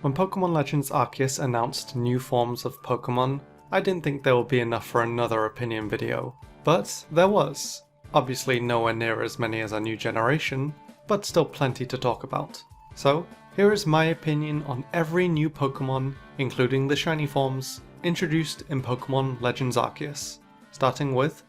When Pokemon Legends Arceus announced new forms of Pokemon, I didn't think there would be enough for another opinion video, but there was. Obviously nowhere near as many as our new generation, but still plenty to talk about. So, here is my opinion on every new Pokemon, including the shiny forms, introduced in Pokemon Legends Arceus, starting with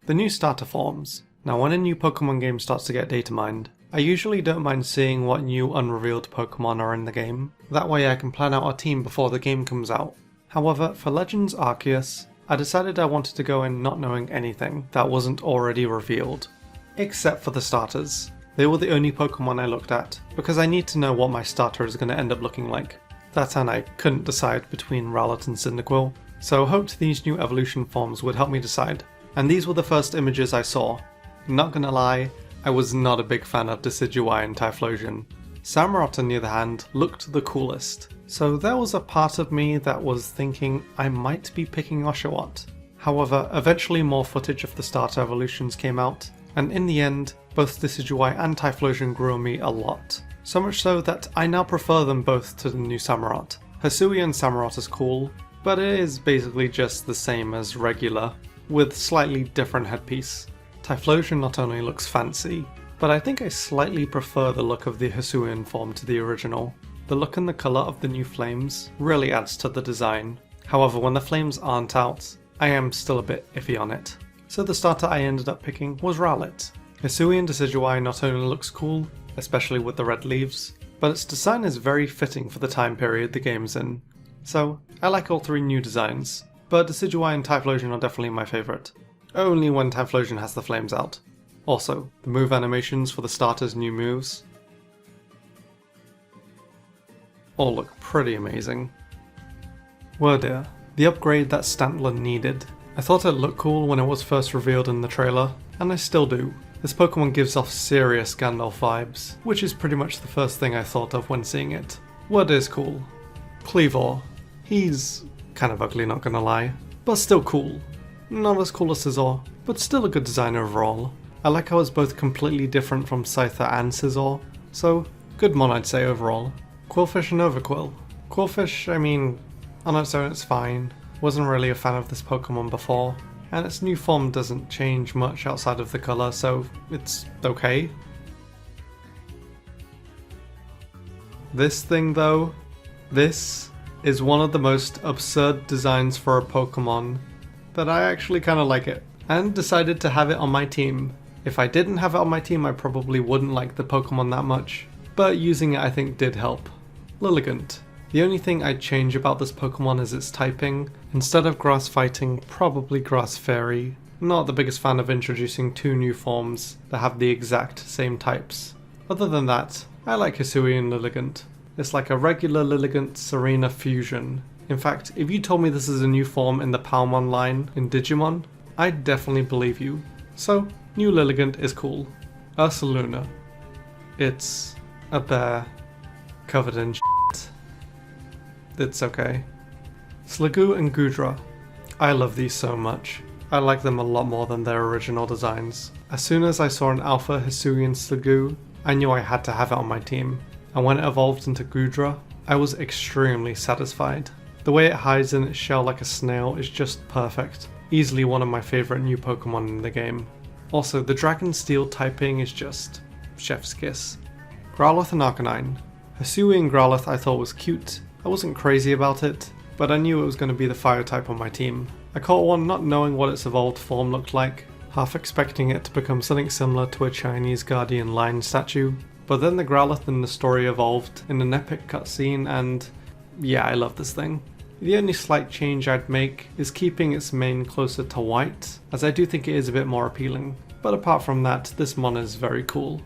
the new starter forms. Now when a new Pokemon game starts to get data mined, I usually don't mind seeing what new unrevealed Pokemon are in the game, that way I can plan out a team before the game comes out. However, for Legends Arceus, I decided I wanted to go in not knowing anything that wasn't already revealed, except for the starters. They were the only Pokemon I looked at, because I need to know what my starter is going to end up looking like. That and I couldn't decide between Rowlet and Cyndaquil, so hoped these new evolution forms would help me decide. And these were the first images I saw. Not gonna lie, I was not a big fan of Decidueye and Typhlosion. Samurott on the other hand looked the coolest, so there was a part of me that was thinking I might be picking Oshawott. However, eventually more footage of the starter evolutions came out, and in the end, both Decidueye and Typhlosion grew on me a lot. So much so that I now prefer them both to the new Samurott. Hisuian Samurott is cool, but it is basically just the same as regular, with slightly different headpiece. Typhlosion not only looks fancy, but I think I slightly prefer the look of the Hisuian form to the original. The look and the colour of the new flames really adds to the design. However, when the flames aren't out, I am still a bit iffy on it. So the starter I ended up picking was Rowlet. Hisuian Decidueye not only looks cool, especially with the red leaves, but its design is very fitting for the time period the game's in. So, I like all three new designs, but Decidueye and Typhlosion are definitely my favourite. Only when Typhlosion has the flames out. Also, the move animations for the starter's new moves all look pretty amazing. Wordeer, the upgrade that Stantler needed. I thought it looked cool when it was first revealed in the trailer, and I still do. This Pokemon gives off serious Gandalf vibes, which is pretty much the first thing I thought of when seeing it. Wordeer's cool. Kleavor, he's kind of ugly, not gonna lie, but still cool. Not as cool as Scizor, but still a good design overall. I like how it's both completely different from Scyther and Scizor, so good mon I'd say overall. Qwilfish and Overqwil. Qwilfish, I mean, on its own it's fine. Wasn't really a fan of this Pokemon before, and its new form doesn't change much outside of the colour, so it's okay. This thing though, this is one of the most absurd designs for a Pokemon that I actually kind of like it, and decided to have it on my team. If I didn't have it on my team I probably wouldn't like the Pokemon that much, but using it I think did help. Lilligant. The only thing I'd change about this Pokemon is its typing. Instead of Grass Fighting, probably Grass Fairy. Not the biggest fan of introducing two new forms that have the exact same types. Other than that, I like Hisuian Lilligant. It's like a regular Lilligant Serena fusion. In fact, if you told me this is a new form in the Palmon line in Digimon, I'd definitely believe you. So, new Lilligant is cool. Ursaluna. It's a bear covered in shit. It's okay. Sliggoo and Goodra. I love these so much. I like them a lot more than their original designs. As soon as I saw an alpha Hisuian Sliggoo, I knew I had to have it on my team. And when it evolved into Goodra, I was extremely satisfied. The way it hides in its shell like a snail is just perfect. Easily one of my favourite new Pokemon in the game. Also, the Dragon Steel typing is just chef's kiss. Growlithe and Arcanine. Hisuian Growlithe I thought was cute. I wasn't crazy about it, but I knew it was going to be the fire type on my team. I caught one not knowing what its evolved form looked like, half expecting it to become something similar to a Chinese Guardian Lion statue, but then the Growlithe in the story evolved in an epic cutscene and yeah, I love this thing. The only slight change I'd make is keeping its mane closer to white, as I do think it is a bit more appealing, but apart from that, this mon is very cool.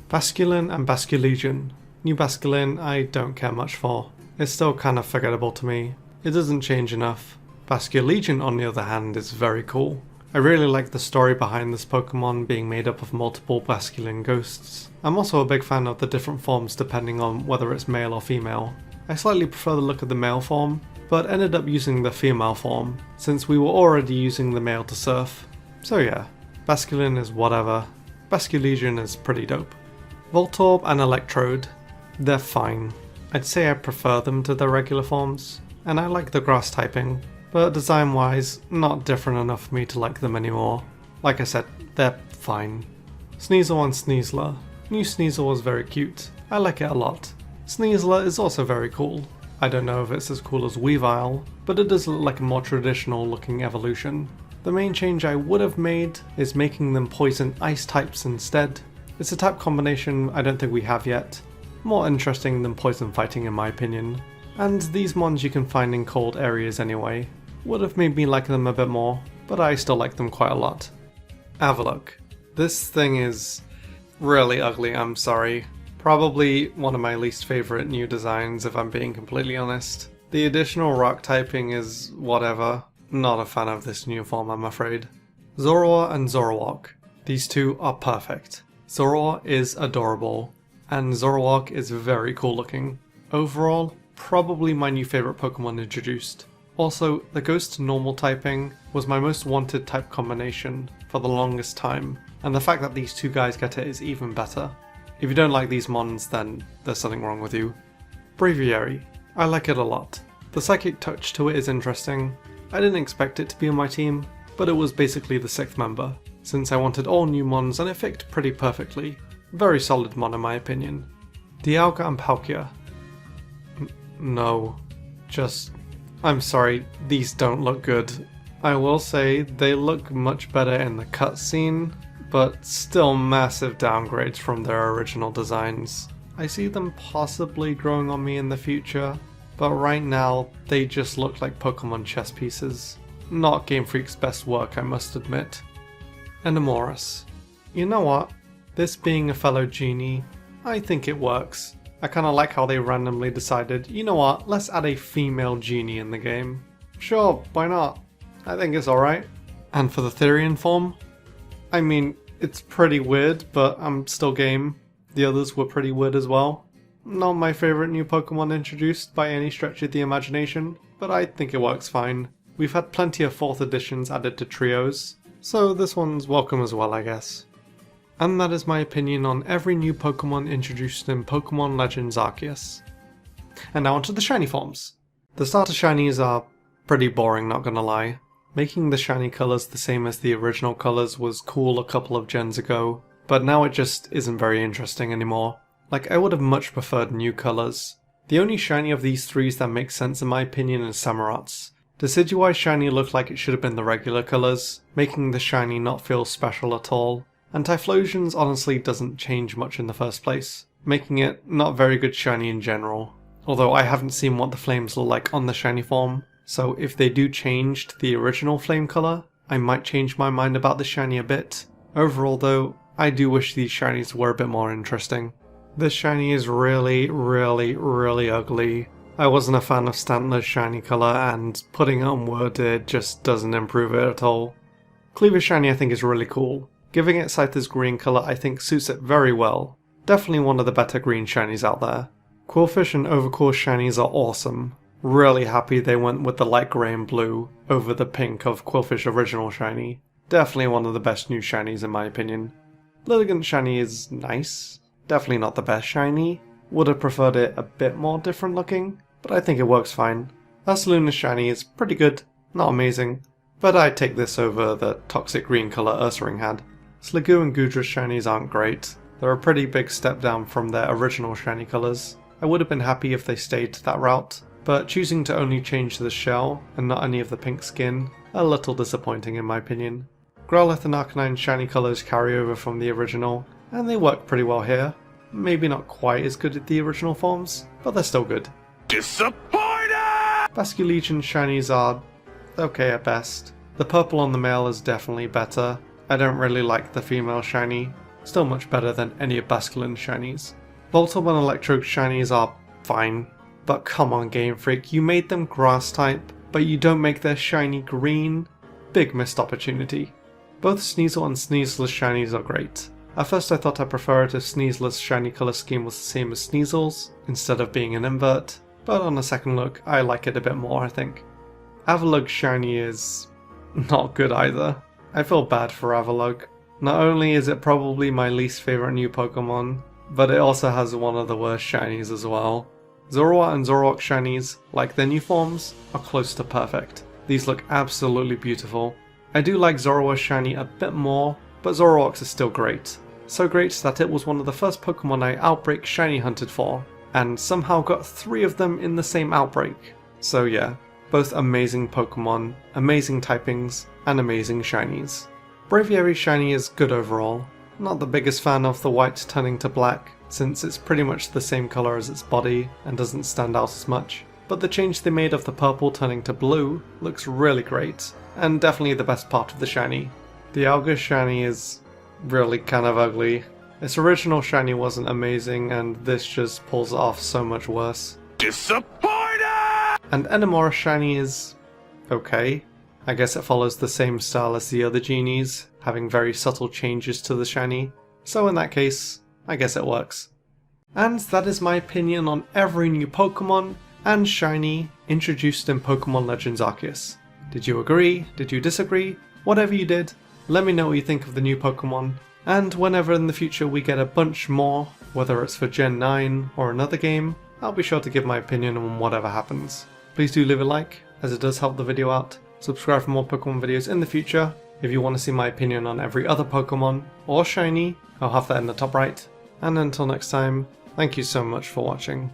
Basculin and Basculegion. New Basculin I don't care much for. It's still kind of forgettable to me. It doesn't change enough. Basculegion on the other hand is very cool. I really like the story behind this Pokemon being made up of multiple Basculin ghosts. I'm also a big fan of the different forms depending on whether it's male or female. I slightly prefer the look of the male form, but ended up using the female form, since we were already using the male to surf. So yeah, Basculin is whatever. Basculegion is pretty dope. Voltorb and Electrode, they're fine. I'd say I prefer them to their regular forms, and I like the grass typing, but design wise, not different enough for me to like them anymore. Like I said, they're fine. Sneasel and Sneasler. New Sneasel was very cute, I like it a lot. Sneasler is also very cool. I don't know if it's as cool as Weavile, but it does look like a more traditional looking evolution. The main change I would have made is making them poison ice types instead. It's a type combination I don't think we have yet. More interesting than poison fighting in my opinion. And these mons you can find in cold areas anyway. Would have made me like them a bit more, but I still like them quite a lot. Avalugg. This thing is really ugly, I'm sorry. Probably one of my least favourite new designs if I'm being completely honest. The additional rock typing is whatever. Not a fan of this new form, I'm afraid. Zorua and Zoroark. These two are perfect. Zorua is adorable, and Zoroark is very cool looking. Overall, probably my new favourite Pokemon introduced. Also, the Ghost to Normal typing was my most wanted type combination for the longest time, and the fact that these two guys get it is even better. If you don't like these mons, then there's something wrong with you. Braviary. I like it a lot. The psychic touch to it is interesting. I didn't expect it to be on my team, but it was basically the 6th member, since I wanted all new mons and it fit pretty perfectly. Very solid mon in my opinion. Dialga and Palkia. No. I'm sorry, these don't look good. I will say they look much better in the cutscene, but still massive downgrades from their original designs. I see them possibly growing on me in the future, but right now they just look like Pokemon chess pieces. Not Game Freak's best work, I must admit. And Amoris. You know what? This being a fellow genie, I think it works. I kinda like how they randomly decided, you know what, let's add a female genie in the game. Sure, why not? I think it's alright. And for the Therian form? I mean, it's pretty weird, but I'm still game. The others were pretty weird as well. Not my favourite new Pokemon introduced by any stretch of the imagination, but I think it works fine. We've had plenty of 4th editions added to trios, so this one's welcome as well, I guess. And that is my opinion on every new Pokemon introduced in Pokemon Legends Arceus. And now onto the shiny forms. The starter shinies are pretty boring, not gonna lie. Making the shiny colours the same as the original colours was cool a couple of gens ago, but now it just isn't very interesting anymore. Like, I would have much preferred new colours. The only shiny of these threes that makes sense in my opinion is Samurott's. Decidueye's shiny looked like it should have been the regular colours, making the shiny not feel special at all. And Typhlosion's honestly doesn't change much in the first place, making it not very good shiny in general. Although I haven't seen what the flames look like on the shiny form, so if they do change to the original flame colour, I might change my mind about the shiny a bit. Overall though, I do wish these shinies were a bit more interesting. This shiny is really ugly. I wasn't a fan of Stantler's shiny colour, and putting it on Worded just doesn't improve it at all. Cleaver's shiny I think is really cool. Giving it Scyther's green colour I think suits it very well. Definitely one of the better green shinies out there. Quillfish and Overcourse shinies are awesome. Really happy they went with the light grey and blue over the pink of Quillfish original shiny. Definitely one of the best new shinies in my opinion. Lilligant shiny is nice. Definitely not the best shiny. Would have preferred it a bit more different looking, but I think it works fine. Ursaluna's shiny is pretty good, not amazing, but I'd take this over the toxic green colour Ursaring had. Sliggoo and Goodra's shinies aren't great. They're a pretty big step down from their original shiny colours. I would have been happy if they stayed that route, but choosing to only change the shell and not any of the pink skin, a little disappointing in my opinion. Growlithe and Arcanine's shiny colours carry over from the original, and they work pretty well here. Maybe not quite as good as the original forms, but they're still good. Disappointed! Basculegion's shinies are okay at best. The purple on the male is definitely better. I don't really like the female shiny. Still much better than any of Basculin's shinies. Voltorb and Electrode's shinies are fine. But come on Game Freak, you made them grass type, but you don't make their shiny green? Big missed opportunity. Both Sneasel and Sneasel's shinies are great. At first I thought I'd prefer it if Sneasel's shiny colour scheme was the same as Sneasel's, instead of being an invert, but on a second look I like it a bit more I think. Avalugg's shiny is not good either. I feel bad for Avalugg. Not only is it probably my least favourite new Pokemon, but it also has one of the worst shinies as well. Zorua and Zoroark shinies, like their new forms, are close to perfect. These look absolutely beautiful. I do like Zoroark's shiny a bit more, but Zoroark's is still great. So great that it was one of the first Pokemon I Outbreak shiny hunted for, and somehow got 3 of them in the same Outbreak. So yeah, both amazing Pokemon, amazing typings, and amazing shinies. Braviary's shiny is good overall. Not the biggest fan of the white turning to black, since it's pretty much the same colour as its body and doesn't stand out as much. But the change they made of the purple turning to blue looks really great, and definitely the best part of the shiny. The August shiny is really kind of ugly. Its original shiny wasn't amazing, and this just pulls it off so much worse. Disappointed! And Enemora's shiny is okay. I guess it follows the same style as the other genies, having very subtle changes to the shiny. So in that case, I guess it works. And that is my opinion on every new Pokemon and shiny introduced in Pokemon Legends Arceus. Did you agree? Did you disagree? Whatever you did, let me know what you think of the new Pokemon. And whenever in the future we get a bunch more, whether it's for Gen 9 or another game, I'll be sure to give my opinion on whatever happens. Please do leave a like, as it does help the video out. Subscribe for more Pokemon videos in the future. If you want to see my opinion on every other Pokemon or shiny, I'll have that in the top right. And until next time, thank you so much for watching.